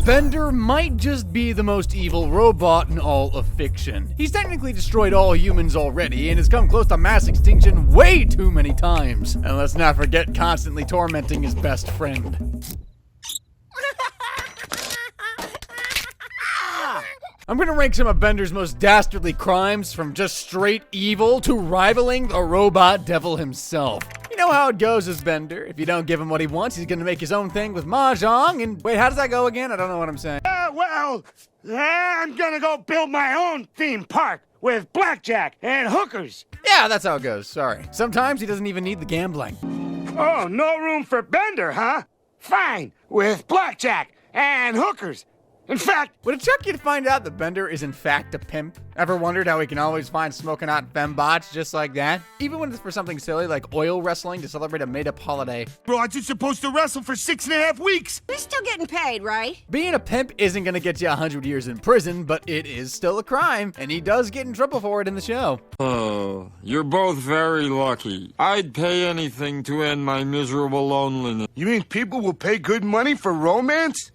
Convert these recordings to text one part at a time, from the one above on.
Bender might just be the most evil robot in all of fiction. He's technically destroyed all humans already and has come close to mass extinction way too many times. And let's not forget constantly tormenting his best friend. I'm gonna rank some of Bender's most dastardly crimes from just straight evil to rivaling the robot devil himself. You know how it goes as Bender. If you don't give him what he wants, he's gonna make his own thing with Mahjong and... Wait, how does that go again? I don't know what I'm saying. I'm gonna go build my own theme park with blackjack and hookers. Yeah, that's how it goes, sorry. Sometimes he doesn't even need the gambling. Oh, no room for Bender, huh? Fine, with blackjack and hookers. In fact, would it shock you to find out that Bender is in fact a pimp? Ever wondered how he can always find smoking hot fembots just like that? Even when it's for something silly like oil wrestling to celebrate a made-up holiday. broads are supposed to wrestle for 6.5 weeks. They're still getting paid, right? Being a pimp isn't gonna get you 100 years in prison, but it is still a crime, and he does get in trouble for it in the show. Oh, you're both very lucky. I'd pay anything to end my miserable loneliness. You mean people will pay good money for romance?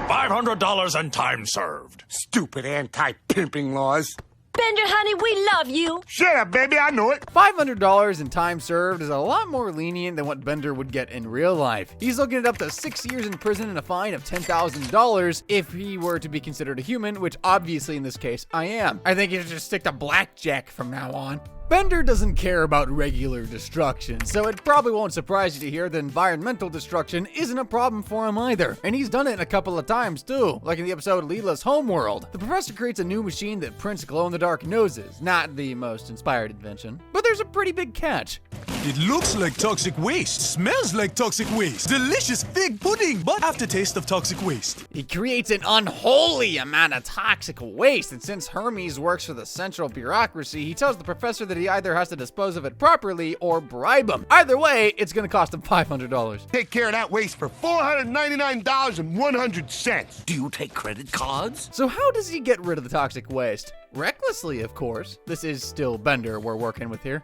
$500 and time served. Stupid anti-pimping laws. Bender, honey, we love you. Shut up, baby, I know it. $500 in time served is a lot more lenient than what Bender would get in real life. He's looking at up to 6 years in prison and a fine of $10,000 if he were to be considered a human, which obviously in this case I am. I think he should just stick to blackjack from now on. Bender doesn't care about regular destruction, so it probably won't surprise you to hear that environmental destruction isn't a problem for him either. And he's done it a couple of times too, like in the episode Leela's Homeworld. The professor creates a new machine that prints glow-in-the-dark noses. Not the most inspired invention, but there's a pretty big catch. It looks like toxic waste, smells like toxic waste, delicious fig pudding, but aftertaste of toxic waste. He creates an unholy amount of toxic waste, and since Hermes works for the central bureaucracy, he tells the professor that he either has to dispose of it properly or bribe him. Either way, it's gonna cost him $500. Take care of that waste for $499.100. Do you take credit cards? So how does he get rid of the toxic waste? Recklessly, of course. This is still Bender we're working with here.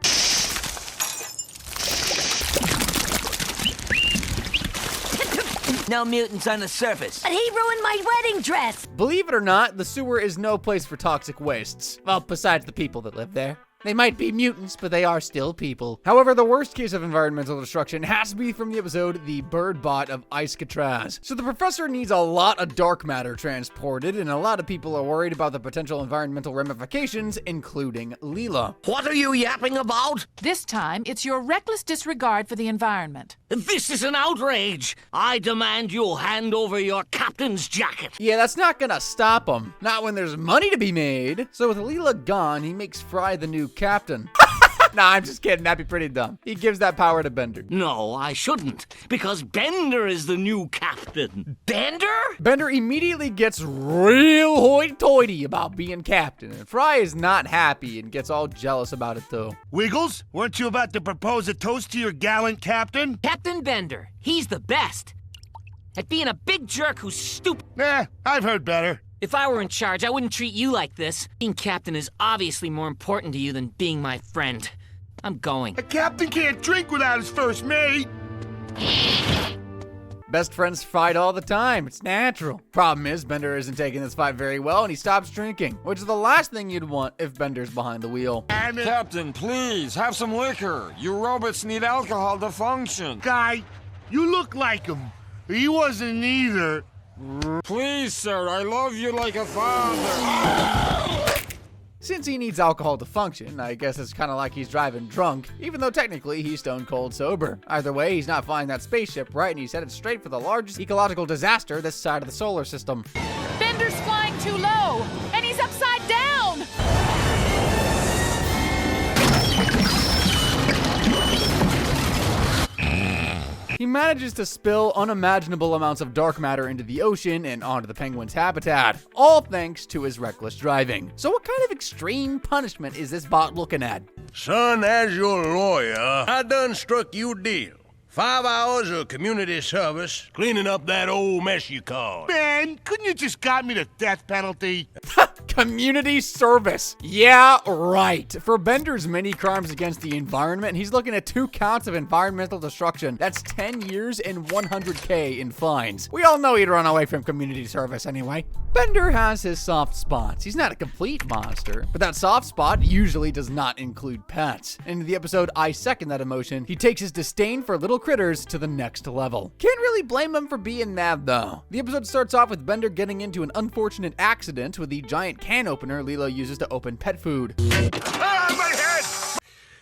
No mutants on the surface. But he ruined my wedding dress. Believe it or not, the sewer is no place for toxic wastes. Well, besides the people that live there. They might be mutants, but they are still people. However, the worst case of environmental destruction has to be from the episode The Bird Bot of Icecatraz. So the professor needs a lot of dark matter transported, and a lot of people are worried about the potential environmental ramifications, including Leela. What are you yapping about? This time, it's your reckless disregard for the environment. This is an outrage. I demand you hand over your captain's jacket. Yeah, that's not gonna stop him. Not when there's money to be made. So with Leela gone, he makes Fry the new captain. Nah, I'm just kidding. That'd be pretty dumb. He gives that power to Bender. No, I shouldn't, because Bender is the new captain. Bender? Bender immediately gets real hoity-toity about being captain, and Fry is not happy and gets all jealous about it too. Wiggles, weren't you about to propose a toast to your gallant captain? Captain Bender, he's the best. At being a big jerk who's stupid. Nah, I've heard better. If I were in charge, I wouldn't treat you like this. Being captain is obviously more important to you than being my friend. I'm going. A captain can't drink without his first mate. Best friends fight all the time. It's natural. Problem is, Bender isn't taking this fight very well, and he stops drinking, which is the last thing you'd want if Bender's behind the wheel. Captain, please, have some liquor. You robots need alcohol to function. Guy, you look like him. He wasn't either. Please, sir, I love you like a father. Since he needs alcohol to function, I guess it's kind of like he's driving drunk, even though technically he's stone cold sober. Either way, he's not flying that spaceship right, and he's headed straight for the largest ecological disaster this side of the solar system. Bender's flying too low, and he's upside down! He manages to spill unimaginable amounts of dark matter into the ocean and onto the penguin's habitat, all thanks to his reckless driving. So what kind of extreme punishment is this bot looking at? Son, as your lawyer, I done struck you a deal. 5 hours of community service, cleaning up that old mess you caused. Ben, couldn't you just got me the death penalty? Community service. Yeah, right. For Bender's many crimes against the environment, he's looking at 2 counts of environmental destruction. That's 10 years and $100K in fines. We all know he'd run away from community service anyway. Bender has his soft spots. He's not a complete monster, but that soft spot usually does not include pets. In the episode I Second That Emotion, he takes his disdain for little critters to the next level. Can't really blame him for being mad though. The episode starts off with Bender getting into an unfortunate accident with the giant can opener Lilo uses to open pet food. Ah, my head!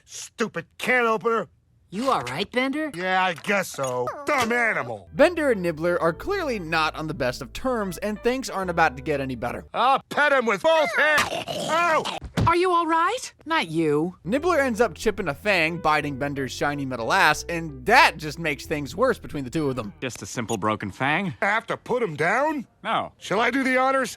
Stupid can opener. You alright, Bender? Yeah, I guess so. Dumb animal. Bender and Nibbler are clearly not on the best of terms, and things aren't about to get any better. I'll pet him with both hands. Ow! Are you all right? Not you. Nibbler ends up chipping a fang, biting Bender's shiny metal ass, and that just makes things worse between the two of them. Just a simple broken fang? I have to put him down? No. Shall I do the honors?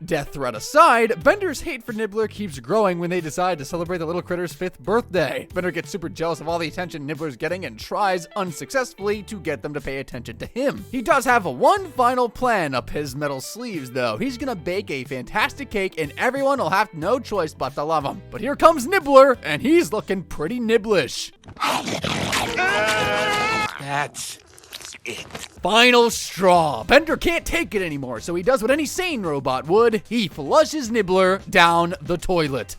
Death threat aside, Bender's hate for Nibbler keeps growing when they decide to celebrate the little critter's 5th birthday. Bender gets super jealous of all the attention Nibbler's getting and tries unsuccessfully to get them to pay attention to him. He does have one final plan up his metal sleeves though. He's gonna bake a fantastic cake and everyone will have no choice but to love him. But here comes Nibbler, and he's looking pretty nibblish. That's it. Final straw. Bender can't take it anymore, so he does what any sane robot would. He flushes Nibbler down the toilet.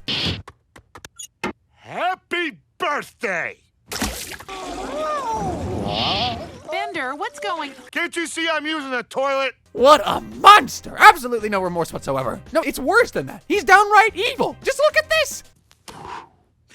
Happy birthday! Bender, what's going? Can't you see I'm using the toilet? What a monster! Absolutely no remorse whatsoever. No, it's worse than that. He's downright evil. Just look at this.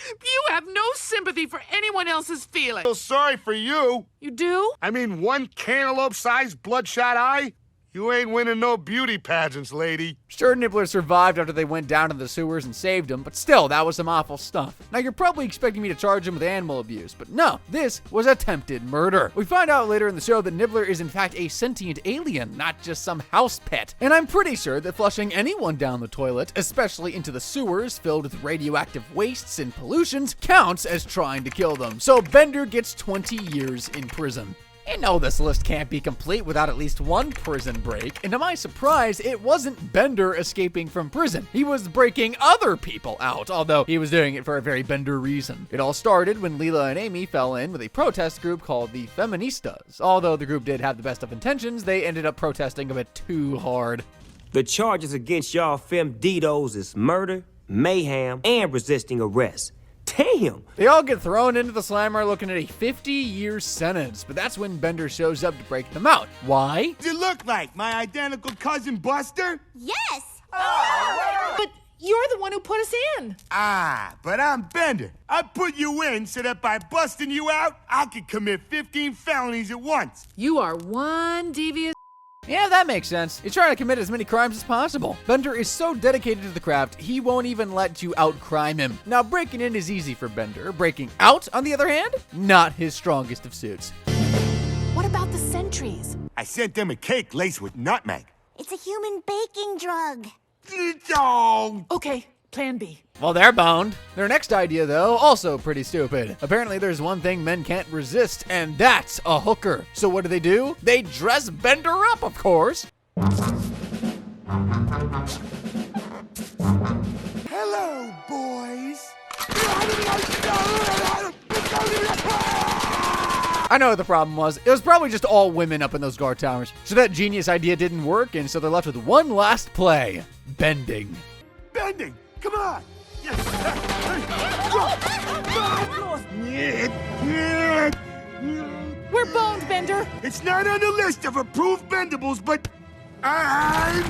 You have no sympathy for anyone else's feelings. Feel sorry for you. You do? I mean, one cantaloupe-sized bloodshot eye? You ain't winning no beauty pageants, lady. Sure, Nibbler survived after they went down to the sewers and saved him, but still, that was some awful stuff. Now, you're probably expecting me to charge him with animal abuse, but no, this was attempted murder. We find out later in the show that Nibbler is in fact a sentient alien, not just some house pet. And I'm pretty sure that flushing anyone down the toilet, especially into the sewers filled with radioactive wastes and pollutions, counts as trying to kill them. So Bender gets 20 years in prison. You know this list can't be complete without at least one prison break, and to my surprise, it wasn't Bender escaping from prison. He was breaking other people out, although he was doing it for a very Bender reason. It all started when Leela and Amy fell in with a protest group called the Feministas. Although the group did have the best of intentions, they ended up protesting a bit too hard. The charges against y'all femditos is murder, mayhem, and resisting arrest. Damn! They all get thrown into the slammer looking at a 50-year sentence, but that's when Bender shows up to break them out. Why? Does it look like my identical cousin Buster? Yes! But you're the one who put us in. Ah, but I'm Bender. I put you in so that by busting you out, I could commit 15 felonies at once. You are one devious. Yeah, that makes sense. He's trying to commit as many crimes as possible. Bender is so dedicated to the craft, he won't even let you out-crime him. Now, breaking in is easy for Bender. Breaking out, on the other hand, not his strongest of suits. What about the sentries? I sent them a cake laced with nutmeg. It's a human baking drug. Oh, Okay, plan B. Well, they're boned. Their next idea, though, also pretty stupid. Apparently, there's one thing men can't resist, and that's a hooker. So what do? They dress Bender up, of course. hello, boys. I know what the problem was. It was probably just all women up in those guard towers. So that genius idea didn't work, and so they're left with one last play. Bending. Bending, come on. We're boned, Bender. It's not on the list of approved bendables, but I'm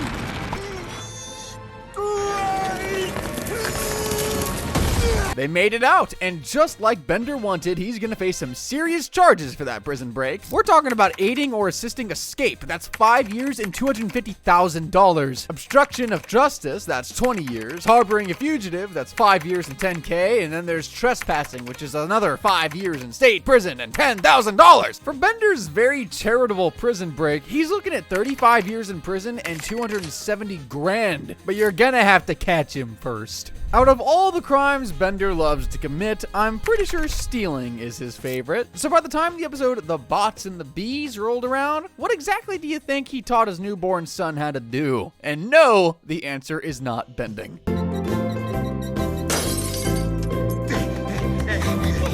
They made it out, and just like Bender wanted, he's gonna face some serious charges for that prison break. We're talking about aiding or assisting escape. That's 5 years and $250,000. Obstruction of justice, that's 20 years. Harboring a fugitive, that's 5 years and $10K. And then there's trespassing, which is another 5 years in state prison and $10,000. For Bender's very charitable prison break, he's looking at 35 years in prison and $270 grand. But you're gonna have to catch him first. Out of all the crimes Bender loves to commit, I'm pretty sure stealing is his favorite. So by the time the episode The Bots and the Bees rolled around, what exactly do you think he taught his newborn son how to do? And no, the answer is not bending.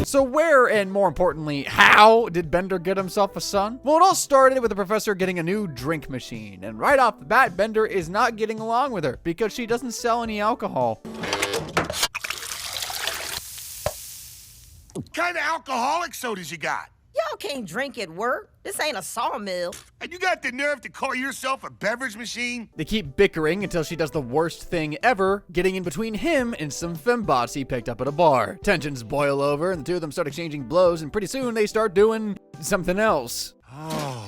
So where, and more importantly, how did Bender get himself a son? Well, it all started with the professor getting a new drink machine, and right off the bat, Bender is not getting along with her because she doesn't sell any alcohol. What kind of alcoholic sodas you got? Y'all can't drink at work. This ain't a sawmill. And you got the nerve to call yourself a beverage machine? They keep bickering until she does the worst thing ever, getting in between him and some fembots he picked up at a bar. Tensions boil over, and the two of them start exchanging blows, and pretty soon they start doing something else. Oh.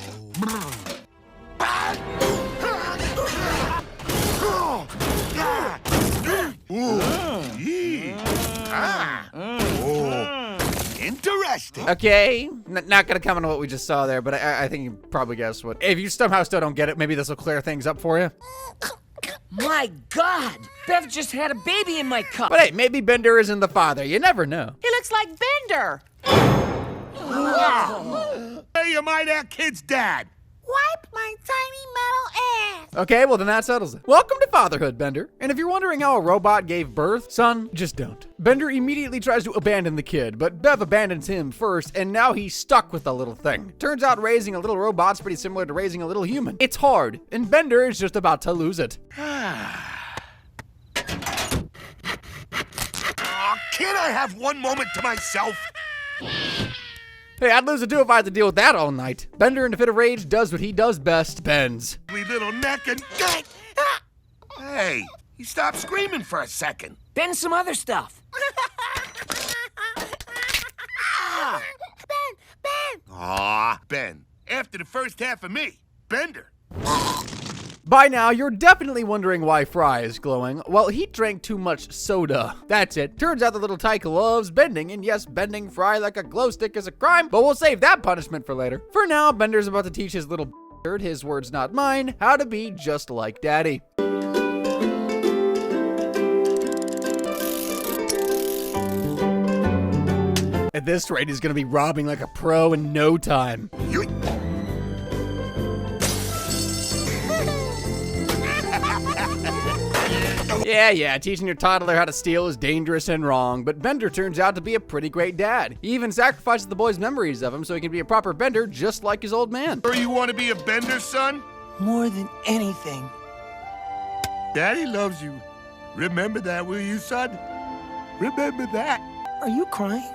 Interesting. Okay, not gonna comment on what we just saw there, but I think you probably guessed what. If you somehow still don't get it, maybe this will clear things up for you. My God! Bev just had a baby in my cup! But hey, maybe Bender isn't the father. You never know. He looks like Bender. Hey, am I that kid's dad? Wipe my tiny metal ass. Okay, well then that settles it. Welcome to fatherhood, Bender. And if you're wondering how a robot gave birth, son, just don't. Bender immediately tries to abandon the kid, but Bev abandons him first, and now he's stuck with the little thing. Turns out raising a little robot's pretty similar to raising a little human. It's hard, and Bender is just about to lose it. Aw, can't I have one moment to myself? Hey, I'd lose it too if I had to deal with that all night. Bender, in a fit of rage, does what he does best, bends. Little neck and... Hey, he stopped screaming for a second. Bend some other stuff. Aw, Ben. After the first half of me, Bender. By now, you're definitely wondering why Fry is glowing. Well, he drank too much soda. That's it. Turns out the little tyke loves bending, and yes, bending Fry like a glow stick is a crime, but we'll save that punishment for later. For now, Bender's about to teach his little bird, his words not mine, how to be just like Daddy. At this rate, he's gonna be robbing like a pro in no time. Yeah, teaching your toddler how to steal is dangerous and wrong, but Bender turns out to be a pretty great dad. He even sacrifices the boy's memories of him so he can be a proper Bender just like his old man. Sure you want to be a Bender, son? More than anything. Daddy loves you. Remember that, will you, son? Remember that. Are you crying?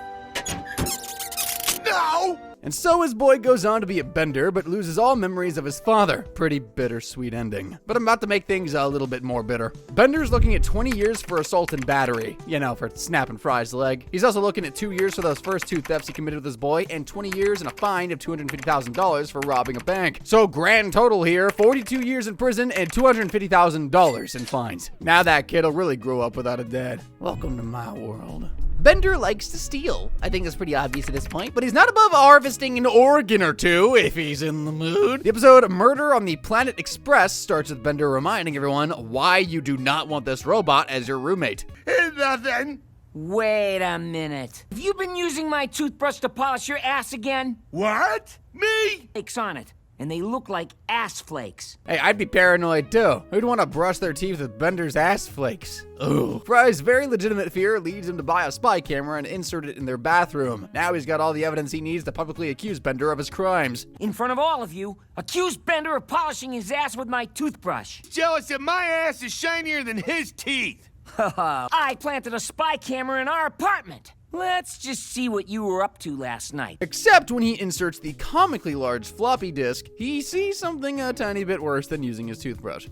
No! And so his boy goes on to be a Bender, but loses all memories of his father. Pretty bittersweet ending. But I'm about to make things a little bit more bitter. Bender's looking at 20 years for assault and battery. You know, for snapping Fry's leg. He's also looking at 2 years for those first 2 thefts he committed with his boy, and 20 years and a fine of $250,000 for robbing a bank. So grand total here, 42 years in prison and $250,000 in fines. Now that kid'll really grow up without a dad. Welcome to my world. Bender likes to steal. I think that's pretty obvious at this point, but he's not above harvesting an organ or two if he's in the mood. The episode Murder on the Planet Express starts with Bender reminding everyone why you do not want this robot as your roommate. Nothing. Wait a minute. Have you been using my toothbrush to polish your ass again? What? Me? Flakes on it, and they look like ass flakes. Hey, I'd be paranoid too. Who'd want to brush their teeth with Bender's ass flakes? Ugh. Fry's very legitimate fear leads him to buy a spy camera and insert it in their bathroom. Now he's got all the evidence he needs to publicly accuse Bender of his crimes. In front of all of you, accuse Bender of polishing his ass with my toothbrush. Jealous that my ass is shinier than his teeth. I planted a spy camera in our apartment. Let's just see what you were up to last night. Except when he inserts the comically large floppy disk, he sees something a tiny bit worse than using his toothbrush.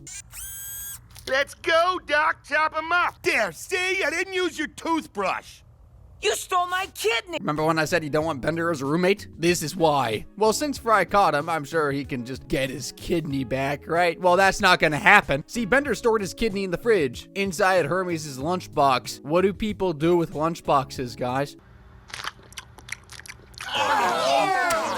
Let's go, Doc. Chop him up. There, see? I didn't use your toothbrush. You stole my kidney! Remember when I said you don't want Bender as a roommate? This is why. Well, since Fry caught him, I'm sure he can just get his kidney back, right? Well, that's not gonna happen. See, Bender stored his kidney in the fridge, inside Hermes' lunchbox. What do people do with lunchboxes, guys? I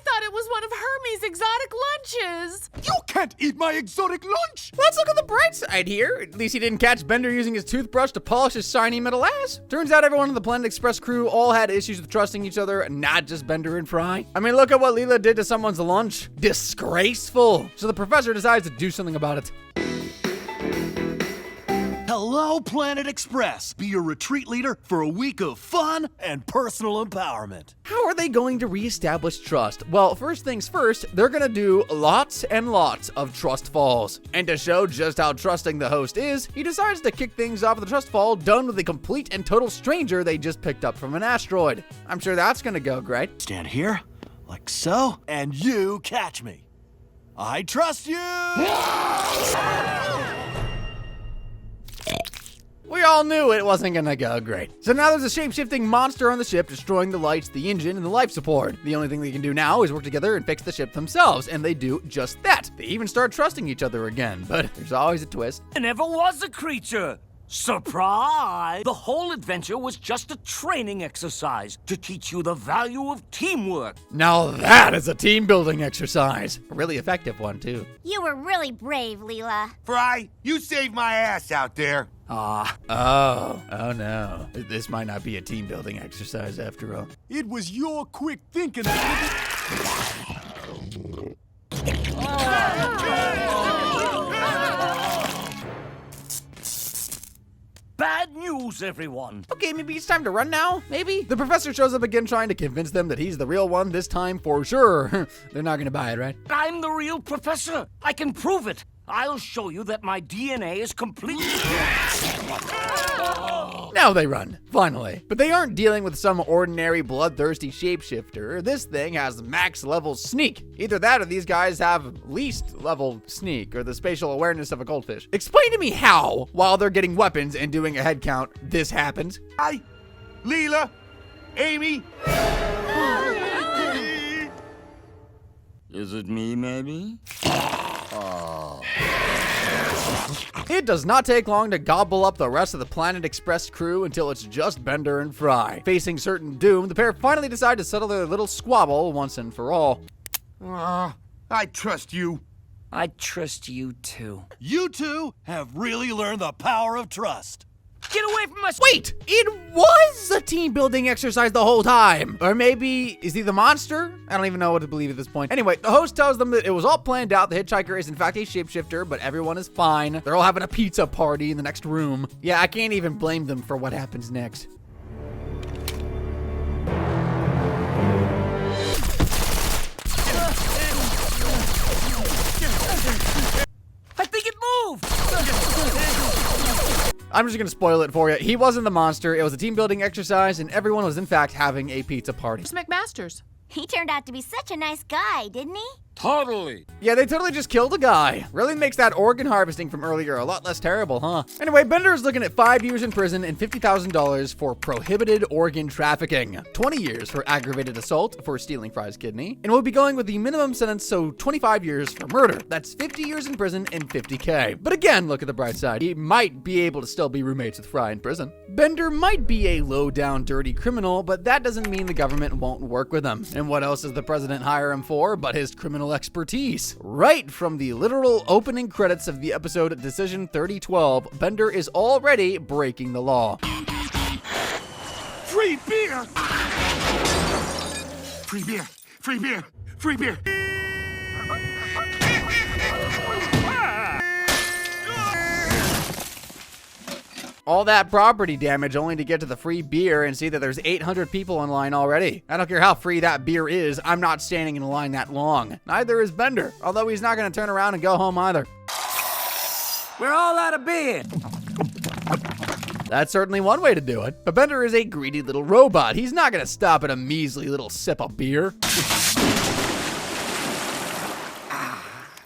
thought it was one of Hermes' exotic lunches. You can't eat my exotic lunch! Let's look on the bright side here. At least he didn't catch Bender using his toothbrush to polish his shiny metal ass. Turns out everyone on the Planet Express crew all had issues with trusting each other, not just Bender and Fry. I mean, look at what Leela did to someone's lunch. Disgraceful. So the professor decides to do something about it. Hello, Planet Express. Be your retreat leader for a week of fun and personal empowerment. How are they going to reestablish trust? Well, first things first, they're gonna do lots and lots of trust falls. And to show just how trusting the host is, he decides to kick things off with a trust fall done with a complete and total stranger they just picked up from an asteroid. I'm sure that's gonna go great. Stand here, like so, and you catch me. I trust you! We all knew it wasn't gonna go great. So now there's a shape-shifting monster on the ship destroying the lights, the engine, and the life support. The only thing they can do now is work together and fix the ship themselves, and they do just that. They even start trusting each other again, but there's always a twist. There never was a creature. Surprise! The whole adventure was just a training exercise to teach you the value of teamwork. Now that is a team-building exercise. A really effective one, too. You were really brave, Leela. Fry, you saved my ass out there. Oh no. This might not be a team-building exercise after all. It was your quick thinking. Bad news, everyone. Okay, maybe it's time to run now? Maybe? The professor shows up again trying to convince them that he's the real one this time for sure. They're not gonna buy it, right? I'm the real professor. I can prove it. I'll show you that my DNA is completely... Now they run, finally. But they aren't dealing with some ordinary bloodthirsty shapeshifter. This thing has max level sneak. Either that or these guys have least level sneak or the spatial awareness of a goldfish. Explain to me how, while they're getting weapons and doing a head count, this happens. Hi, Leela, Amy. Is it me, maybe? It does not take long to gobble up the rest of the Planet Express crew until it's just Bender and Fry. Facing certain doom, the pair finally decide to settle their little squabble once and for all. I trust you. I trust you too. You two have really learned the power of trust. Get away from us! Wait! It was a team-building exercise the whole time! Or maybe, is he the monster? I don't even know what to believe at this point. Anyway, the host tells them that it was all planned out. The hitchhiker is in fact a shapeshifter, but everyone is fine. They're all having a pizza party in the next room. Yeah, I can't even blame them for what happens next. I think it moved! I'm just gonna spoil it for you. He wasn't the monster. It was a team-building exercise, and everyone was in fact having a pizza party. It's McMasters. He turned out to be such a nice guy, didn't he? Totally. Yeah, they totally just killed a guy. Really makes that organ harvesting from earlier a lot less terrible, huh? Anyway, Bender is looking at 5 years in prison and $50,000 for prohibited organ trafficking, 20 years for aggravated assault for stealing Fry's kidney, and we'll be going with the minimum sentence, so 25 years for murder. That's 50 years in prison and $50K. But again, look at the bright side. He might be able to still be roommates with Fry in prison. Bender might be a low-down, dirty criminal, but that doesn't mean the government won't work with him. And what else does the president hire him for but his criminal expertise? Right from the literal opening credits of the episode Decision 3012, Bender is already breaking the law. Free beer! Free beer! Free beer! Free beer! All that property damage only to get to the free beer and see that there's 800 people in line already. I don't care how free that beer is, I'm not standing in line that long. Neither is Bender, although he's not gonna turn around and go home either. We're all out of beer. That's certainly one way to do it. But Bender is a greedy little robot. He's not gonna stop at a measly little sip of beer.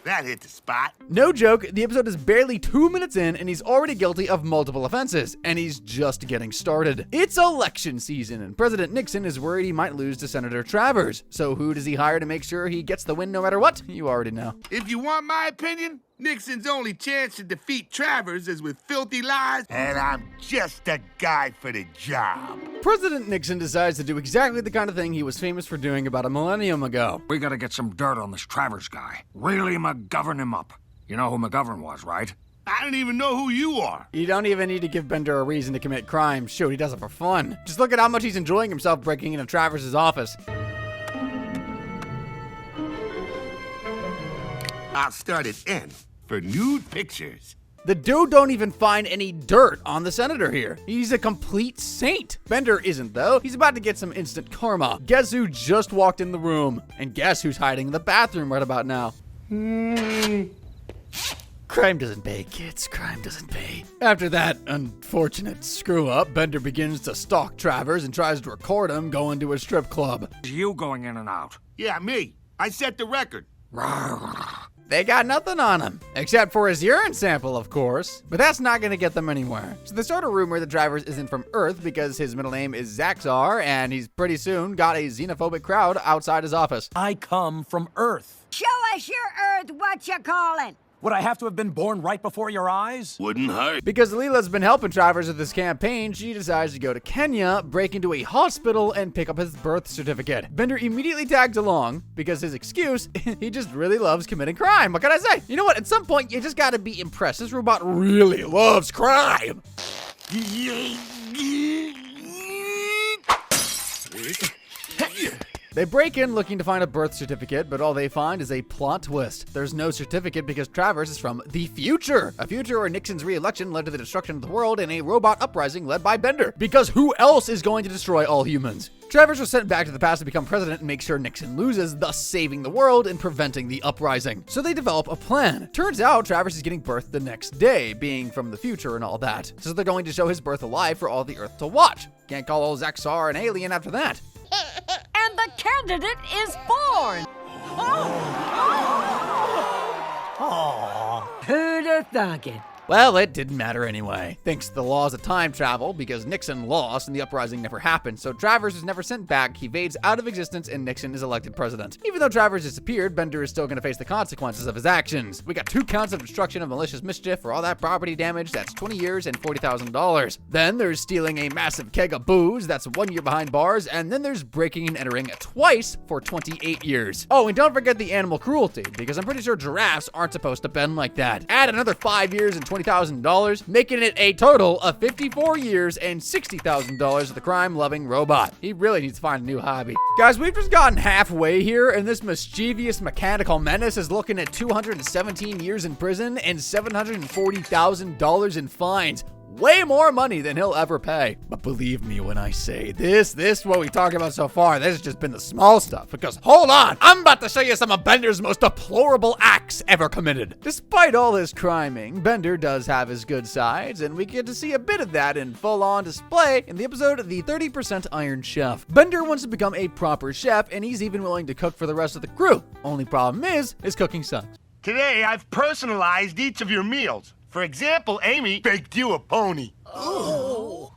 That hit the spot. No joke, the episode is barely 2 minutes in and he's already guilty of multiple offenses, and he's just getting started. It's election season and President Nixon is worried he might lose to Senator Travers. So who does he hire to make sure he gets the win no matter what? You already know. If you want my opinion, Nixon's only chance to defeat Travers is with filthy lies, and I'm just a guy for the job. President Nixon decides to do exactly the kind of thing he was famous for doing about a millennium ago. We gotta get some dirt on this Travers guy. Really McGovern him up. You know who McGovern was, right? I don't even know who you are. You don't even need to give Bender a reason to commit crime. Shoot, he does it for fun. Just look at how much he's enjoying himself breaking into Travers' office. I'll start at N for nude pictures. The dude don't even find any dirt on the senator here. He's a complete saint. Bender isn't, though. He's about to get some instant karma. Guess who just walked in the room? And guess who's hiding in the bathroom right about now? Crime doesn't pay, kids. Crime doesn't pay. After that unfortunate screw-up, Bender begins to stalk Travers and tries to record him going to a strip club. You going in and out. Yeah, me. I set the record. They got nothing on him, except for his urine sample, of course. But that's not gonna get them anywhere. So they start a rumor that Travers isn't from Earth because his middle name is Zaxar, and he's pretty soon got a xenophobic crowd outside his office. I come from Earth. Show us your Earth, what you callin'? Would I have to have been born right before your eyes? Wouldn't hurt. Because Leela's been helping Travers with this campaign, she decides to go to Kenya, break into a hospital, and pick up his birth certificate. Bender immediately tags along because his excuse, he just really loves committing crime. What can I say? You know what? At some point, you just gotta be impressed. This robot really loves crime. They break in looking to find a birth certificate, but all they find is a plot twist. There's no certificate because Travers is from the future. A future where Nixon's re-election led to the destruction of the world and a robot uprising led by Bender. Because who else is going to destroy all humans? Travers was sent back to the past to become president and make sure Nixon loses, thus saving the world and preventing the uprising. So they develop a plan. Turns out Travers is getting birthed the next day, being from the future and all that. So they're going to show his birth alive for all the Earth to watch. Can't call old Zaxar an alien after that. And the candidate is born! Who'd have thunk it? Well, it didn't matter anyway, thanks to the laws of time travel, because Nixon lost and the uprising never happened, so Travers is never sent back, he fades out of existence, and Nixon is elected president. Even though Travers disappeared, Bender is still going to face the consequences of his actions. We got 2 counts of destruction of malicious mischief for all that property damage, that's 20 years and $40,000. Then there's stealing a massive keg of booze, that's 1 year behind bars, and then there's breaking and entering twice for 28 years. Oh, and don't forget the animal cruelty, because I'm pretty sure giraffes aren't supposed to bend like that. Add another 5 years and $20,000, making it a total of 54 years and $60,000 of the crime-loving robot. He really needs to find a new hobby. Guys, we've just gotten halfway here, and this mischievous mechanical menace is looking at 217 years in prison and $740,000 in fines. Way more money than he'll ever pay. But believe me when I say this, what we talked about so far, this has just been the small stuff. Because hold on, I'm about to show you some of Bender's most deplorable acts ever committed. Despite all his criming, Bender does have his good sides, and we get to see a bit of that in full-on display in the episode The 30% Iron Chef. Bender wants to become a proper chef, and he's even willing to cook for the rest of the crew. Only problem is, his cooking sucks. Today, I've personalized each of your meals. For example, Amy baked you a pony. Oh.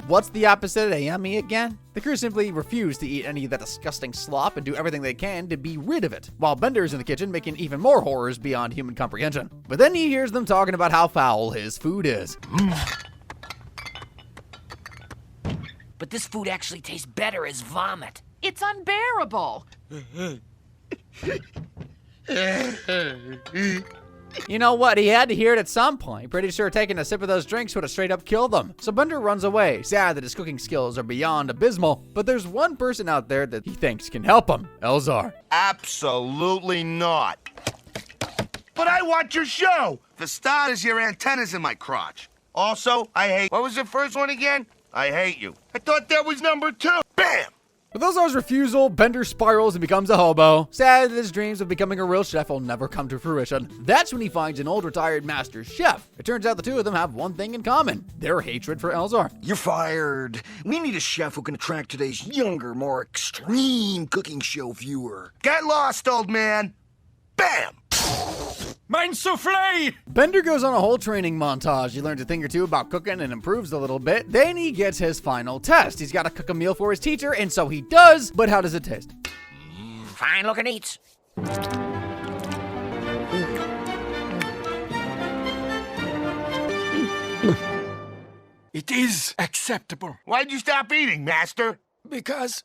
What's the opposite of yummy again? The crew simply refuse to eat any of that disgusting slop and do everything they can to be rid of it, while Bender is in the kitchen making even more horrors beyond human comprehension. But then he hears them talking about how foul his food is. But this food actually tastes better as vomit. It's unbearable. You know what? He had to hear it at some point. Pretty sure taking a sip of those drinks would have straight up killed them. So Bender runs away, sad that his cooking skills are beyond abysmal. But there's one person out there that he thinks can help him. Elzar. Absolutely not. But I want your show. For starters, your antenna's in my crotch. Also, I hate... What was the first one again? I hate you. I thought that was number 2. Bam! With Elzar's refusal, Bender spirals and becomes a hobo. Sad that his dreams of becoming a real chef will never come to fruition. That's when he finds an old retired master chef. It turns out the two of them have one thing in common: their hatred for Elzar. You're fired. We need a chef who can attract today's younger, more extreme cooking show viewer. Get lost, old man. Bam! Mein soufflé! Bender goes on a whole training montage. He learns a thing or two about cooking and improves a little bit. Then he gets his final test. He's got to cook a meal for his teacher, and so he does. But how does it taste? Fine looking eats. It is acceptable. Why'd you stop eating, Master? Because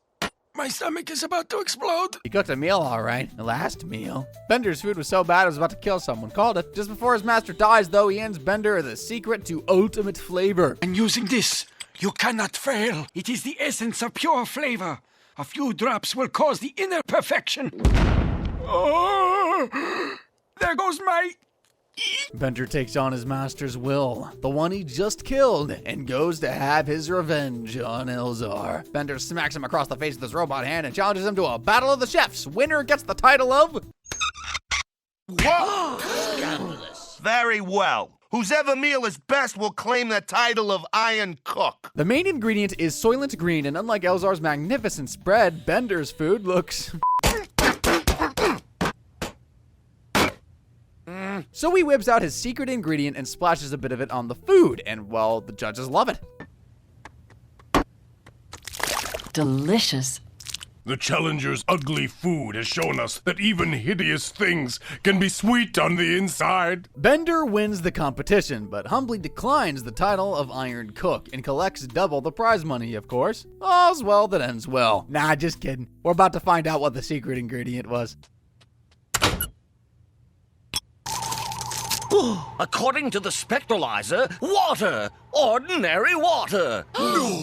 my stomach is about to explode. He cooked a meal all right. The last meal. Bender's food was so bad it was about to kill someone. Called it. Just before his master dies, though, he hands Bender the secret to ultimate flavor. And using this, you cannot fail. It is the essence of pure flavor. A few drops will cause the inner perfection. Oh, there goes my... Bender takes on his master's will, the one he just killed, and goes to have his revenge on Elzar. Bender smacks him across the face with his robot hand and challenges him to a battle of the chefs. Winner gets the title of... Whoa! Scandalous. Very well. Whosever meal is best will claim the title of Iron Cook. The main ingredient is Soylent Green, and unlike Elzar's magnificent spread, Bender's food looks... So he whips out his secret ingredient and splashes a bit of it on the food, and well, the judges love it. Delicious. The challenger's ugly food has shown us that even hideous things can be sweet on the inside. Bender wins the competition, but humbly declines the title of Iron Cook and collects double the prize money, of course. All's well that ends well. Nah, just kidding. We're about to find out what the secret ingredient was. According to the spectralizer, water! Ordinary water!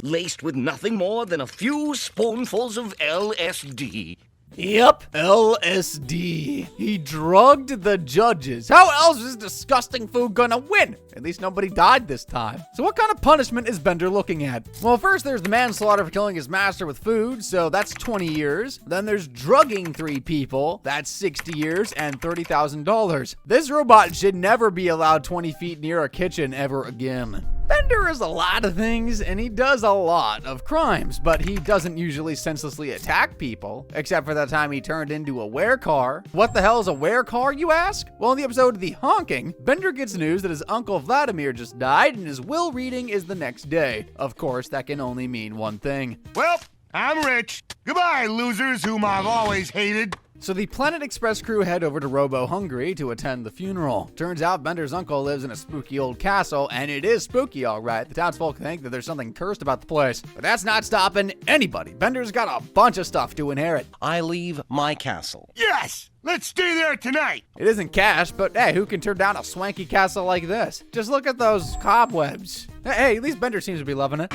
Laced with nothing more than a few spoonfuls of LSD. Yep, LSD. He drugged the judges. How else is disgusting food gonna win? At least nobody died this time. So what kind of punishment is Bender looking at? Well, first there's the manslaughter for killing his master with food, so that's 20 years. Then there's drugging 3 people, that's 60 years and $30,000. This robot should never be allowed 20 feet near a kitchen ever again. Bender is a lot of things, and he does a lot of crimes, but he doesn't usually senselessly attack people, except for that time he turned into a werecar. What the hell is a werecar, you ask? Well, in the episode The Honking, Bender gets news that his uncle Vladimir just died, and his will reading is the next day. Of course, that can only mean one thing. Well, I'm rich. Goodbye, losers whom I've always hated. So the Planet Express crew head over to Robo-Hungary to attend the funeral. Turns out Bender's uncle lives in a spooky old castle, and it is spooky, all right. The townsfolk think that there's something cursed about the place. But that's not stopping anybody. Bender's got a bunch of stuff to inherit. I leave my castle. Yes! Let's stay there tonight! It isn't cash, but hey, who can turn down a swanky castle like this? Just look at those cobwebs. Hey, at least Bender seems to be loving it.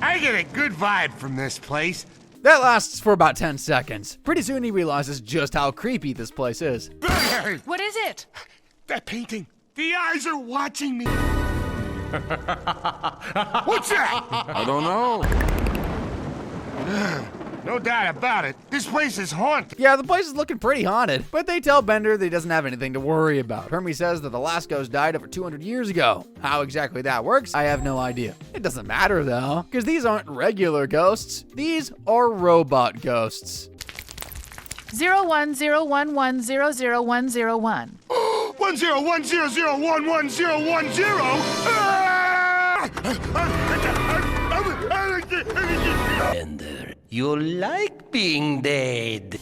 I get a good vibe from this place. That lasts for about 10 seconds. Pretty soon he realizes just how creepy this place is. What is it? That painting. The eyes are watching me. What's that? I don't know. No doubt about it. This place is haunted. Yeah, the place is looking pretty haunted, but they tell Bender that he doesn't have anything to worry about. Hermes says that the last ghost died over 200 years ago. How exactly that works, I have no idea. It doesn't matter though, because these aren't regular ghosts. These are robot ghosts. 01011000101. 101001101. Bender, you like being dead.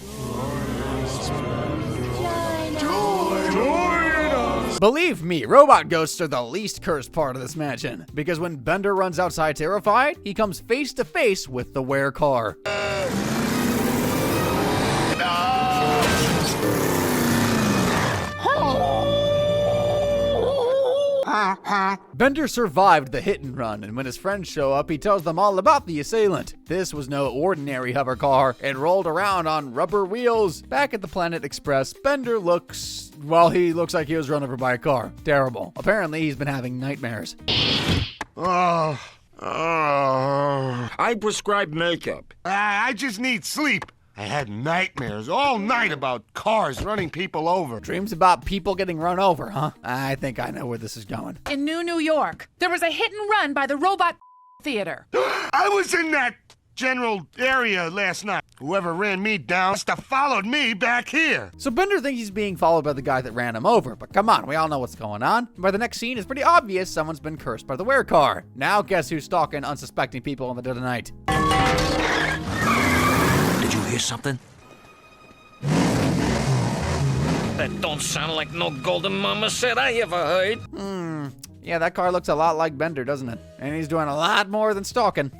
Believe me, robot ghosts are the least cursed part of this mansion, because when Bender runs outside terrified, he comes face to face with the werecar. Bender survived the hit and run, and when his friends show up, he tells them all about the assailant. This was no ordinary hover car. It rolled around on rubber wheels. Back at the Planet Express, Bender looks like he was run over by a car. Terrible. Apparently, he's been having nightmares. I prescribe makeup. I just need sleep. I had nightmares all night about cars running people over. Dreams about people getting run over, huh? I think I know where this is going. In New York, there was a hit and run by the robot theater. I was in that general area last night. Whoever ran me down must have followed me back here. So Bender thinks he's being followed by the guy that ran him over, but come on, we all know what's going on. By the next scene, it's pretty obvious someone's been cursed by the werecar. Now guess who's stalking unsuspecting people in the dead of night? Did you hear something? That don't sound like no golden mama said I ever heard. Yeah, that car looks a lot like Bender, doesn't it? And he's doing a lot more than stalking.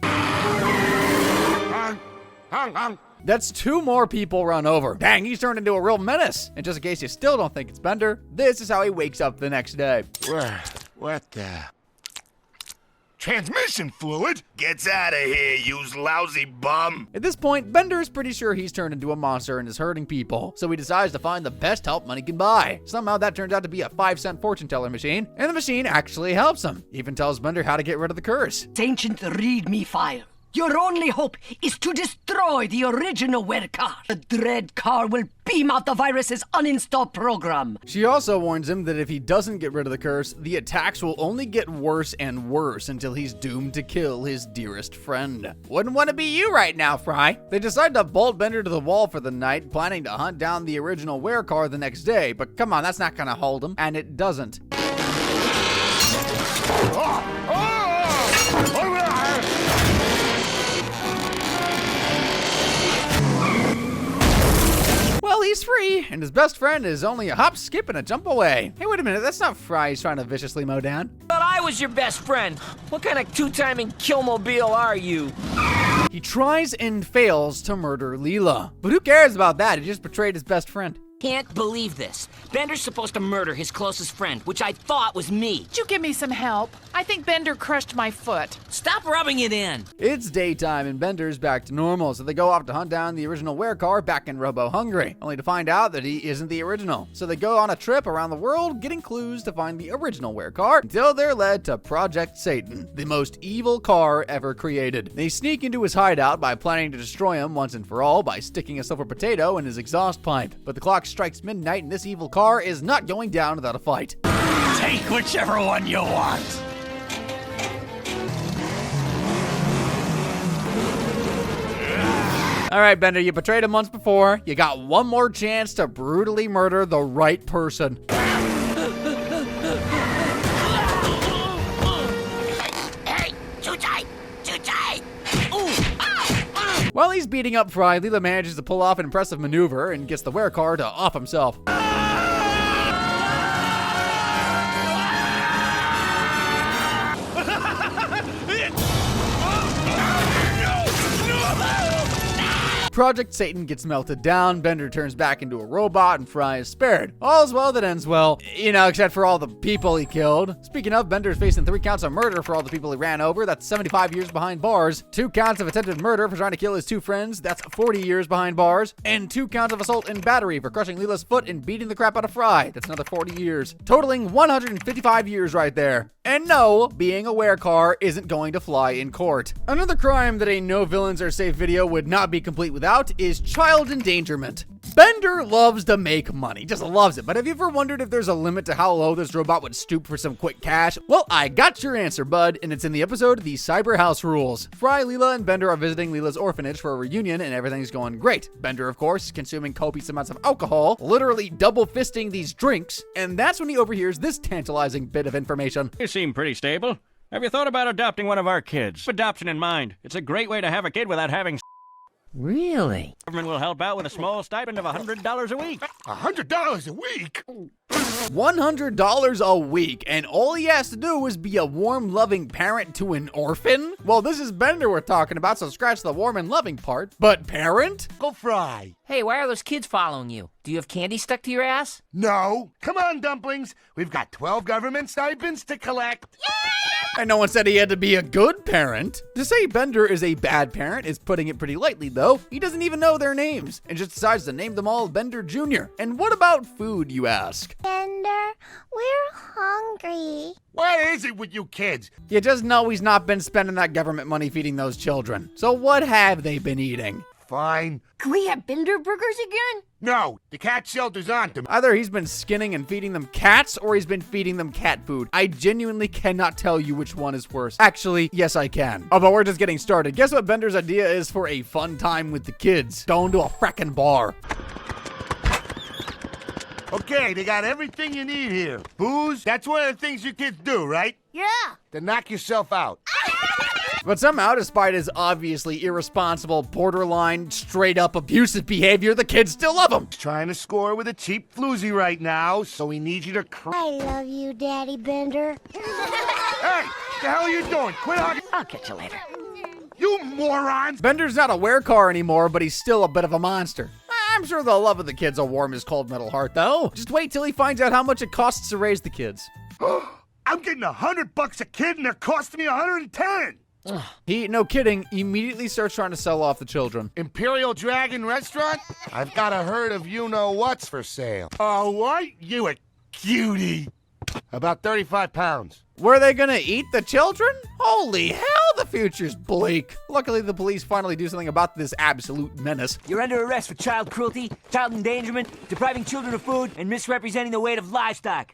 That's 2 more people run over. Dang, he's turned into a real menace. And just in case you still don't think it's Bender, this is how he wakes up the next day. What the? Transmission fluid? Gets out of here, you lousy bum. At this point, Bender is pretty sure he's turned into a monster and is hurting people, so he decides to find the best help money can buy. Somehow that turns out to be a 5-cent fortune teller machine, and the machine actually helps him. Even tells Bender how to get rid of the curse. It's ancient read-me file. Your only hope is to destroy the original car. The dread car will beam out the virus's uninstall program. She also warns him that if he doesn't get rid of the curse, the attacks will only get worse and worse until he's doomed to kill his dearest friend. Wouldn't want to be you right now, Fry. They decide to bolt Bender to the wall for the night, planning to hunt down the original car the next day, but come on, that's not gonna hold him, and it doesn't. Well, he's free, and his best friend is only a hop, skip, and a jump away. Hey, wait a minute, that's not Fry he's trying to viciously mow down. But I was your best friend. What kind of two-timing killmobile are you? He tries and fails to murder Leela. But who cares about that? He just betrayed his best friend. Can't believe this. Bender's supposed to murder his closest friend, which I thought was me. Could you give me some help? I think Bender crushed my foot. Stop rubbing it in. It's daytime and Bender's back to normal, so they go off to hunt down the original car back in Robo-Hungry, only to find out that he isn't the original. So they go on a trip around the world, getting clues to find the original car, until they're led to Project Satan, the most evil car ever created. They sneak into his hideout by planning to destroy him once and for all by sticking a silver potato in his exhaust pipe. But the clock strikes midnight and this evil car is not going down without a fight. Take whichever one you want. All right, Bender, you betrayed him once before. You got one more chance to brutally murder the right person. Hey, too tight. While he's beating up Fry, Leela manages to pull off an impressive maneuver and gets the car to off himself. Project Satan gets melted down, Bender turns back into a robot, and Fry is spared. All's well that ends well, except for all the people he killed. Speaking of, Bender's facing 3 counts of murder for all the people he ran over. That's 75 years behind bars. 2 counts of attempted murder for trying to kill his 2 friends. That's 40 years behind bars. And 2 counts of assault and battery for crushing Leela's foot and beating the crap out of Fry. That's another 40 years. Totaling 155 years right there. And no, being a car isn't going to fly in court. Another crime that a no villains are safe video would not be complete without is child endangerment. Bender loves to make money, just loves it. But have you ever wondered if there's a limit to how low this robot would stoop for some quick cash? Well, I got your answer, bud, and it's in the episode The Cyber House Rules. Fry, Leela, and Bender are visiting Leela's orphanage for a reunion, and everything's going great. Bender, of course, is consuming copious amounts of alcohol, literally double fisting these drinks, and that's when he overhears this tantalizing bit of information. You seem pretty stable. Have you thought about adopting one of our kids? Adoption in mind. It's a great way to have a kid without having. Really? Government will help out with a small stipend of $100 a week. $100 a week? $100 a week, and all he has to do is be a warm, loving parent to an orphan? Well, this is Bender we're talking about, so scratch the warm and loving part. But parent? Go Fry. Hey, why are those kids following you? Do you have candy stuck to your ass? No. Come on, Dumplings. We've got 12 government stipends to collect. And no one said he had to be a good parent. To say Bender is a bad parent is putting it pretty lightly, though. He doesn't even know their names, and just decides to name them all Bender Jr. And what about food, you ask? Bender, we're hungry. What is it with you kids? You just know he's not been spending that government money feeding those children. So what have they been eating? Fine. Can we have Bender burgers again? No, the cat shelter's on them. Either he's been skinning and feeding them cats, or he's been feeding them cat food. I genuinely cannot tell you which one is worse. Actually, yes I can. Oh, but we're just getting started. Guess what Bender's idea is for a fun time with the kids? Going to a frackin' bar. Okay, they got everything you need here. Booze, that's one of the things you kids do, right? Yeah. Then knock yourself out. But somehow, despite his obviously irresponsible, borderline, straight-up abusive behavior, the kids still love him. He's trying to score with a cheap floozy right now, so he needs you to I love you, Daddy Bender. Hey, the hell are you doing? Quit hugging. I'll catch you later. You morons! Bender's not a werecar anymore, but he's still a bit of a monster. I'm sure the love of the kids will warm his cold metal heart, though. Just wait till he finds out how much it costs to raise the kids. I'm getting $100 a kid, and they're costing me 110. He, no kidding, immediately starts trying to sell off the children. Imperial Dragon Restaurant? I've got a herd of you-know-what's for sale. Oh, what? You a cutie. About 35 pounds. Were they gonna eat the children? Holy hell, the future's bleak. Luckily, the police finally do something about this absolute menace. You're under arrest for child cruelty, child endangerment, depriving children of food, and misrepresenting the weight of livestock.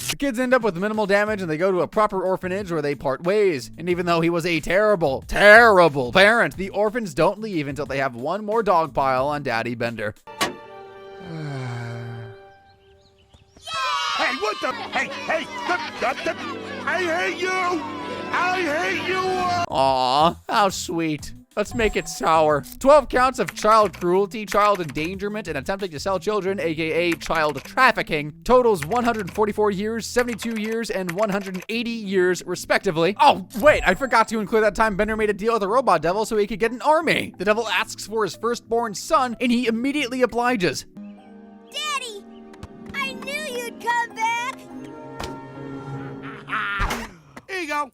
The kids end up with minimal damage and they go to a proper orphanage where they part ways. And even though he was a terrible, terrible parent, the orphans don't leave until they have one more dog pile on Daddy Bender. Hey, what the? Hey, I hate you! I hate you! Aw, how sweet. Let's make it sour. 12 counts of child cruelty, child endangerment, and attempting to sell children, aka child trafficking, totals 144 years, 72 years, and 180 years, respectively. Oh, wait, I forgot to include that time Bender made a deal with the robot devil so he could get an army. The devil asks for his firstborn son, and he immediately obliges. Daddy, I knew you'd come back. Here you go.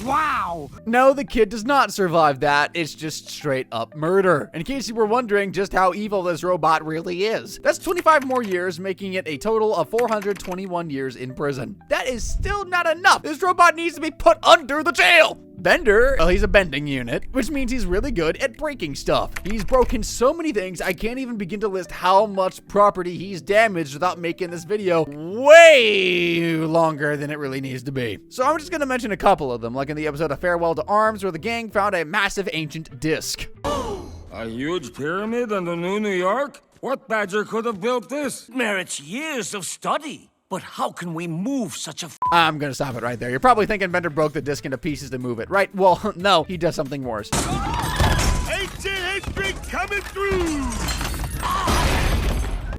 Wow! No, the kid does not survive that. It's just straight up murder. In case you were wondering just how evil this robot really is. That's 25 more years, making it a total of 421 years in prison. That is still not enough. This robot needs to be put under the jail. Bender, well, he's a bending unit, which means he's really good at breaking stuff. He's broken so many things, I can't even begin to list how much property he's damaged without making this video way longer than it really needs to be. So I'm just gonna mention a couple of them, like in the episode of Farewell to Arms, where the gang found a massive ancient disc. A huge pyramid in the New York? What badger could have built this? Merits years of study. But how can we move such a I'm gonna stop it right there. You're probably thinking Bender broke the disc into pieces to move it, right? Well, no, he does something worse. Ancient history coming through!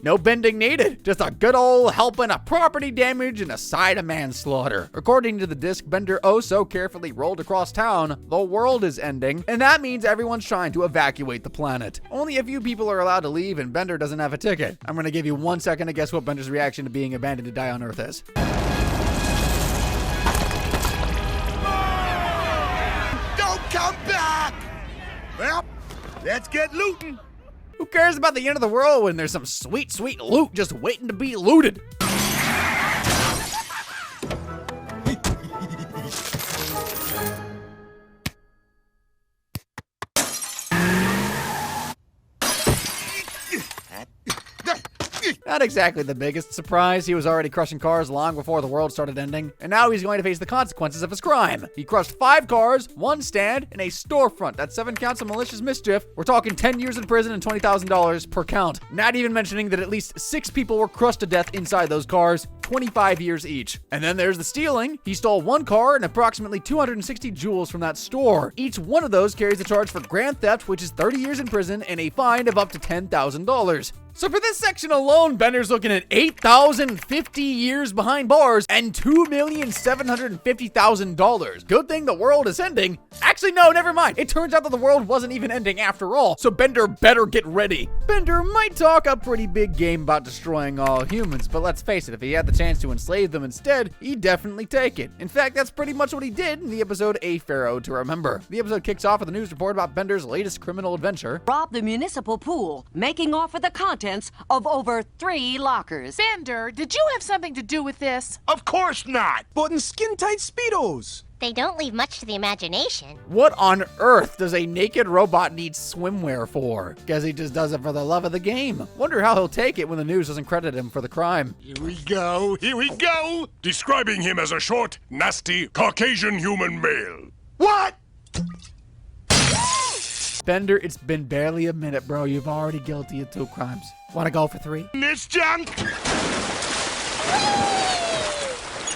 No bending needed. Just a good old helping of property damage and a side of manslaughter. According to the disc Bender oh so carefully rolled across town, the world is ending, and that means everyone's trying to evacuate the planet. Only a few people are allowed to leave, and Bender doesn't have a ticket. I'm gonna give you 1 second to guess what Bender's reaction to being abandoned to die on Earth is. Don't come back! Well, let's get looting. Who cares about the end of the world when there's some sweet, sweet loot just waiting to be looted? Not exactly the biggest surprise. He was already crushing cars long before the world started ending, and now he's going to face the consequences of his crime. He crushed 5 cars, 1 stand, and a storefront. That's 7 counts of malicious mischief. We're talking 10 years in prison and $20,000 per count. Not even mentioning that at least 6 people were crushed to death inside those cars, 25 years each. And then there's the stealing. He stole 1 car and approximately 260 jewels from that store. Each one of those carries a charge for grand theft, which is 30 years in prison and a fine of up to $10,000. So for this section alone, Bender's looking at 8,050 years behind bars and $2,750,000. Good thing the world is ending. Actually, no, never mind. It turns out that the world wasn't even ending after all, so Bender better get ready. Bender might talk a pretty big game about destroying all humans, but let's face it, if he had the chance to enslave them instead, he'd definitely take it. In fact, that's pretty much what he did in the episode A Pharaoh to Remember. The episode kicks off with a news report about Bender's latest criminal adventure. Rob the municipal pool, making off with the contents of over 3 lockers. Bender, did you have something to do with this? Of course not! But in skin-tight Speedos. They don't leave much to the imagination. What on earth does a naked robot need swimwear for? Guess he just does it for the love of the game. Wonder how he'll take it when the news doesn't credit him for the crime. Here we go, here we go! Describing him as a short, nasty, Caucasian human male. What? Bender, it's been barely a minute, bro. You've already guilty of 2 crimes. Wanna go for 3? This junk?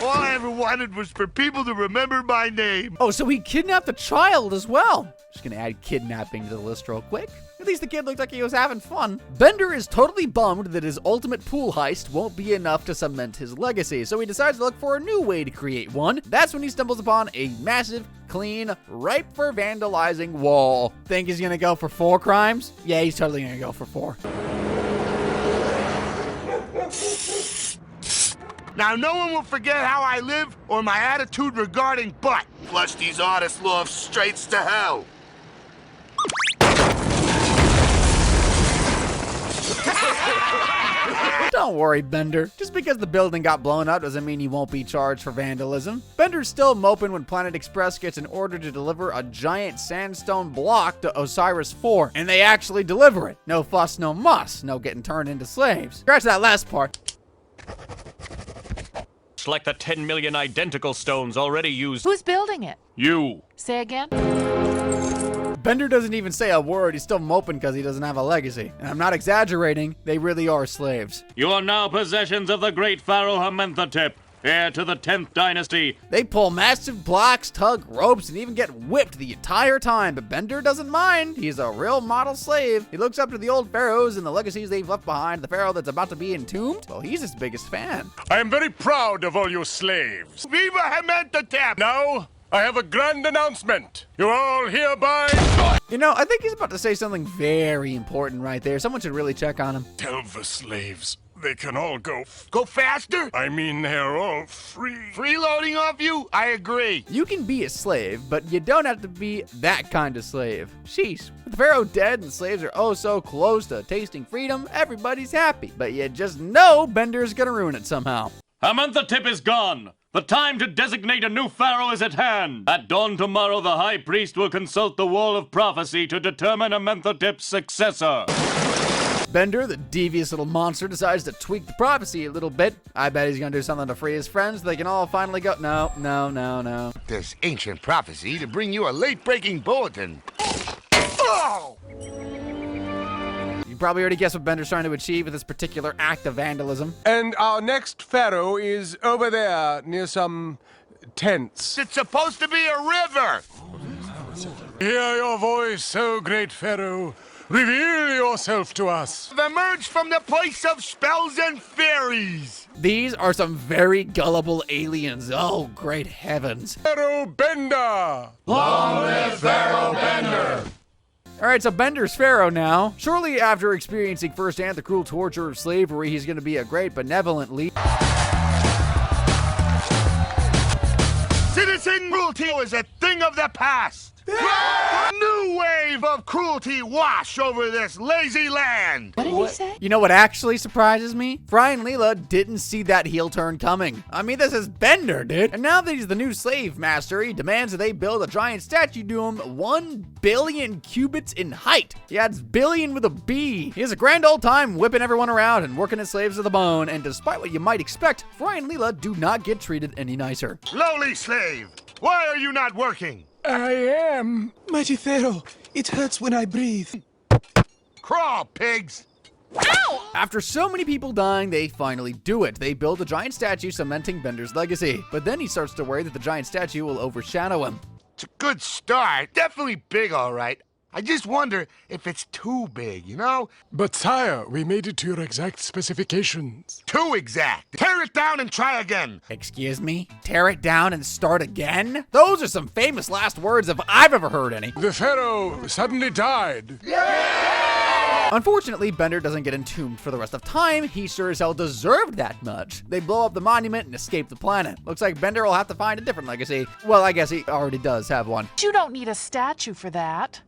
All I ever wanted was for people to remember my name. Oh, so he kidnapped a child as well. Just gonna add kidnapping to the list real quick. At least the kid looked like he was having fun. Bender is totally bummed that his ultimate pool heist won't be enough to cement his legacy, so he decides to look for a new way to create one. That's when he stumbles upon a massive, clean, ripe for vandalizing wall. Think he's gonna go for 4 crimes? Yeah, he's totally gonna go for 4. Now, no one will forget how I live or my attitude regarding butt. Flush these artist lofts straight to hell. Don't worry, Bender. Just because the building got blown up doesn't mean he won't be charged for vandalism. Bender's still moping when Planet Express gets an order to deliver a giant sandstone block to Osiris 4, and they actually deliver it. No fuss, no muss. No getting turned into slaves. Scratch that last part. Like the 10 million identical stones already used. Who's building it? You. Say again? Bender doesn't even say a word. He's still moping because he doesn't have a legacy. And I'm not exaggerating. They really are slaves. You are now possessions of the great pharaoh Amenhotep, heir to the 10th dynasty. They pull massive blocks, tug ropes, and even get whipped the entire time, but Bender doesn't mind. He's a real model slave. He looks up to the old pharaohs and the legacies they've left behind. The pharaoh that's about to be entombed, well, he's his biggest fan. I am very proud of all you slaves. Viva Amenhotep! Now, I have a grand announcement. You all hereby... You know, I think he's about to say something very important right there. Someone should really check on him. Tell the slaves they can all go... Go faster? I mean, they're all free. Freeloading off you? I agree. You can be a slave, but you don't have to be that kind of slave. Sheesh. With the pharaoh dead and slaves are oh so close to tasting freedom, everybody's happy. But you just know Bender's gonna ruin it somehow. Amenhotep is gone. The time to designate a new pharaoh is at hand. At dawn tomorrow, the high priest will consult the wall of prophecy to determine Amenhotep's successor. Bender, the devious little monster, decides to tweak the prophecy a little bit. I bet he's gonna do something to free his friends so they can all finally go. No. This ancient prophecy to bring you a late-breaking bulletin. Oh! You probably already guessed what Bender's trying to achieve with this particular act of vandalism. And our next pharaoh is over there near some tents. It's supposed to be a river. Hear your voice, O great pharaoh. Reveal yourself to us. I've emerged from the place of spells and fairies. These are some very gullible aliens. Oh, great heavens. Pharaoh Bender. Long live Pharaoh Bender. All right, so Bender's pharaoh now. Shortly after experiencing firsthand the cruel torture of slavery, he's going to be a great benevolent leader. Citizen cruelty is a thing of the past. A new wave of cruelty wash over this lazy land. What did he say? You know what actually surprises me? Fry and Leela didn't see that heel turn coming. I mean, this is Bender, dude. And now that he's the new slave master, he demands that they build a giant statue to him 1 billion cubits in height. He adds billion with a B. He has a grand old time whipping everyone around and working his slaves to the bone. And despite what you might expect, Fry and Leela do not get treated any nicer. Lowly slave, why are you not working? I am. Mighty Pharaoh, it hurts when I breathe. Crawl, pigs! Ow! After so many people dying, they finally do it. They build a giant statue cementing Bender's legacy. But then he starts to worry that the giant statue will overshadow him. It's a good start. Definitely big, all right. I just wonder if it's too big, you know? But sire, we made it to your exact specifications. Too exact. Tear it down and try again. Excuse me? Tear it down and start again? Those are some famous last words if I've ever heard any. The pharaoh suddenly died. Unfortunately, Bender doesn't get entombed for the rest of time. He sure as hell deserved that much. They blow up the monument and escape the planet. Looks like Bender will have to find a different legacy. Well, I guess he already does have one. You don't need a statue for that.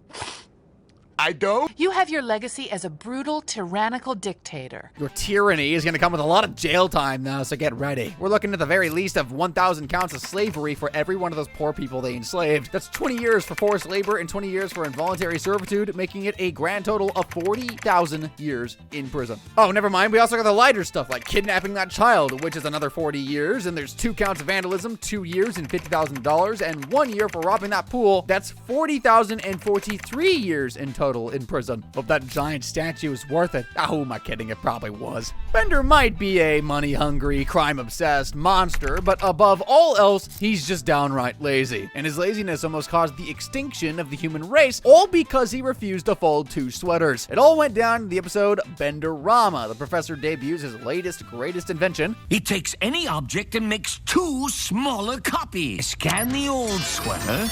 I don't? You have your legacy as a brutal, tyrannical dictator. Your tyranny is going to come with a lot of jail time now, so get ready. We're looking at the very least of 1,000 counts of slavery for every one of those poor people they enslaved. That's 20 years for forced labor and 20 years for involuntary servitude, making it a grand total of 40,000 years in prison. Oh, never mind. We also got the lighter stuff like kidnapping that child, which is another 40 years, and there's 2 counts of vandalism, 2 years and $50,000, and 1 year for robbing that pool. That's 40,043 years in total. total in prison. Hope that giant statue is worth it. Ah, who am I kidding? It probably was. Bender might be a money-hungry, crime-obsessed monster, but above all else, he's just downright lazy. And his laziness almost caused the extinction of the human race, all because he refused to fold 2 sweaters. It all went down in the episode Benderama. The professor debuts his latest, greatest invention. He takes any object and makes 2 smaller copies. Scan the old sweater.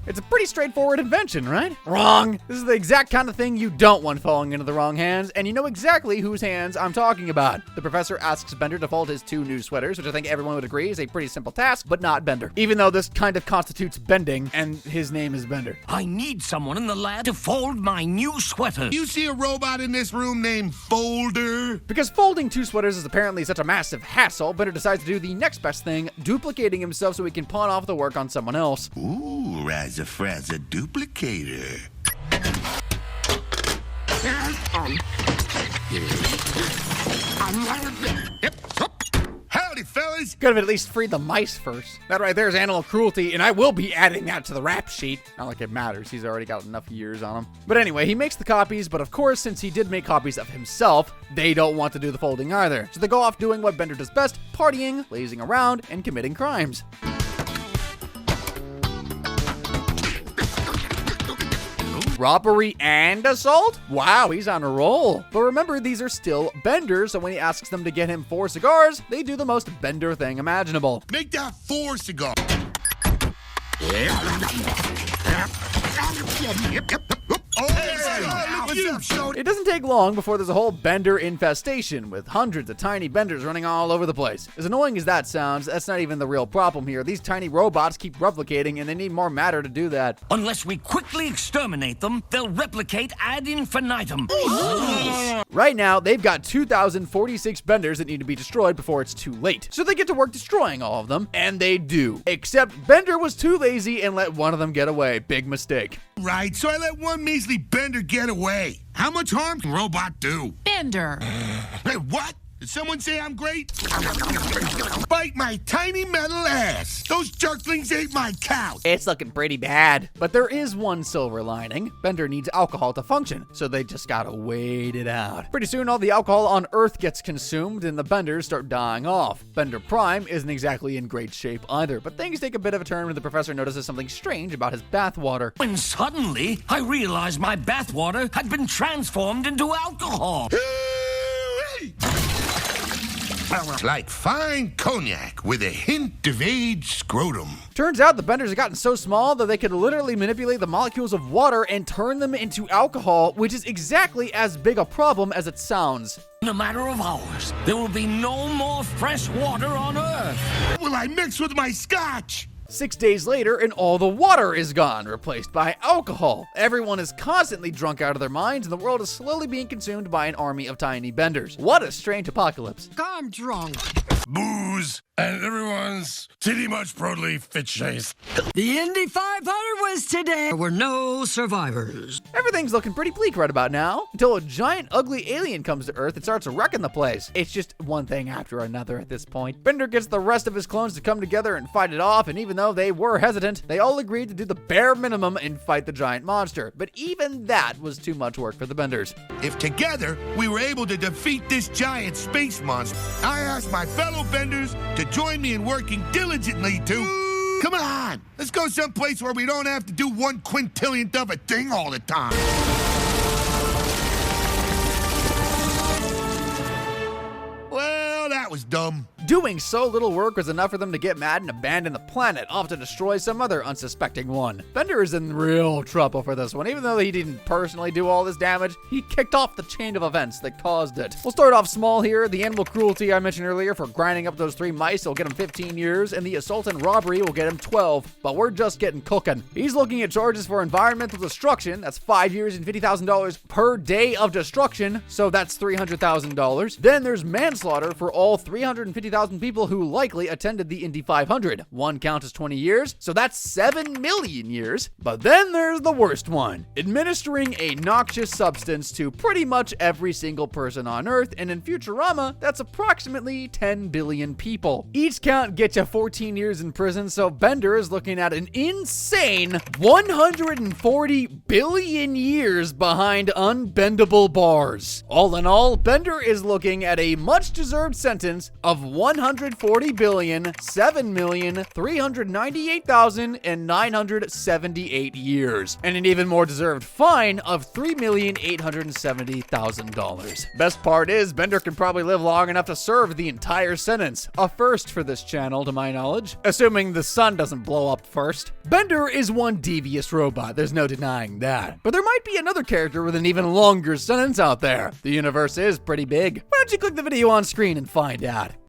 It's a pretty straightforward invention, right? Wrong. This is the exact kind of thing you don't want falling into the wrong hands, and you know exactly whose hands I'm talking about. The professor asks Bender to fold his 2 new sweaters, which I think everyone would agree is a pretty simple task, but not Bender. Even though this kind of constitutes bending, and his name is Bender. I need someone in the lab to fold my new sweater. You see a robot in this room named Folder? Because folding 2 sweaters is apparently such a massive hassle, Bender decides to do the next best thing, duplicating himself so he can pawn off the work on someone else. Ooh, Razza-frazza duplicator. Howdy, fellas. Could have at least freed the mice first. That right there is animal cruelty, and I will be adding that to the rap sheet. Not like it matters. He's already got enough years on him. But anyway, he makes the copies, but of course, since he did make copies of himself, they don't want to do the folding either. So they go off doing what Bender does best, partying, lazing around, and committing crimes. Robbery and assault? Wow, he's on a roll. But remember, these are still Bender, so when he asks them to get him 4 cigars, they do the most Bender thing imaginable. Make that 4 cigars. It doesn't take long before there's a whole Bender infestation, with hundreds of tiny Benders running all over the place. As annoying as that sounds, that's not even the real problem here. These tiny robots keep replicating, and they need more matter to do that. Unless we quickly exterminate them, they'll replicate ad infinitum. Right now, they've got 2,046 Benders that need to be destroyed before it's too late. So they get to work destroying all of them, and they do. Except Bender was too lazy and let one of them get away. Big mistake. Right, so I let one measly Bender get away. How much harm can a robot do? Bender. Hey, what? Did someone say I'm great? Bite my tiny metal ass. Those jerklings ate my couch. It's looking pretty bad. But there is one silver lining. Bender needs alcohol to function, so they just gotta wait it out. Pretty soon, all the alcohol on Earth gets consumed, and the Benders start dying off. Bender Prime isn't exactly in great shape either, but things take a bit of a turn when the professor notices something strange about his bathwater. When suddenly, I realized my bathwater had been transformed into alcohol. Like fine cognac with a hint of aged scrotum. Turns out the Benders have gotten so small that they could literally manipulate the molecules of water and turn them into alcohol, which is exactly as big a problem as it sounds. In a matter of hours, there will be no more fresh water on Earth. Will I mix with my scotch? 6 days later, and all the water is gone, replaced by alcohol. Everyone is constantly drunk out of their minds, and the world is slowly being consumed by an army of tiny Benders. What a strange apocalypse. I'm drunk. Booze, and everyone's titty much broadly fit-chased. The Indy 500 was today. There were no survivors. Everything's looking pretty bleak right about now, until a giant ugly alien comes to Earth and starts wrecking the place. It's just one thing after another at this point. Bender gets the rest of his clones to come together and fight it off, and even though they were hesitant, they all agreed to do the bare minimum and fight the giant monster. But even that was too much work for the Benders. If together we were able to defeat this giant space monster, I asked my fellow Benders to join me in working diligently to... Come on, let's go someplace where we don't have to do 1/quintillionth of a thing all the time. Well, that was dumb. Doing so little work was enough for them to get mad and abandon the planet, off to destroy some other unsuspecting one. Bender is in real trouble for this one. Even though he didn't personally do all this damage, he kicked off the chain of events that caused it. We'll start off small here. The animal cruelty I mentioned earlier for grinding up those 3 mice will get him 15 years, and the assault and robbery will get him 12. But we're just getting cooking. He's looking at charges for environmental destruction. That's 5 years and $50,000 per day of destruction, so that's $300,000. Then there's manslaughter for all $350,000 100,000 people who likely attended the Indy 500. One count is 20 years, so that's 7 million years. But then there's the worst one. Administering a noxious substance to pretty much every single person on Earth, and in Futurama, that's approximately 10 billion people. Each count gets you 14 years in prison, so Bender is looking at an insane 140 billion years behind unbendable bars. All in all, Bender is looking at a much-deserved sentence of 140,7,398,978 years, and an even more deserved fine of $3,870,000. Best part is, Bender can probably live long enough to serve the entire sentence. A first for this channel, to my knowledge. Assuming the sun doesn't blow up first. Bender is one devious robot, there's no denying that. But there might be another character with an even longer sentence out there. The universe is pretty big. Why don't you click the video on screen and find out?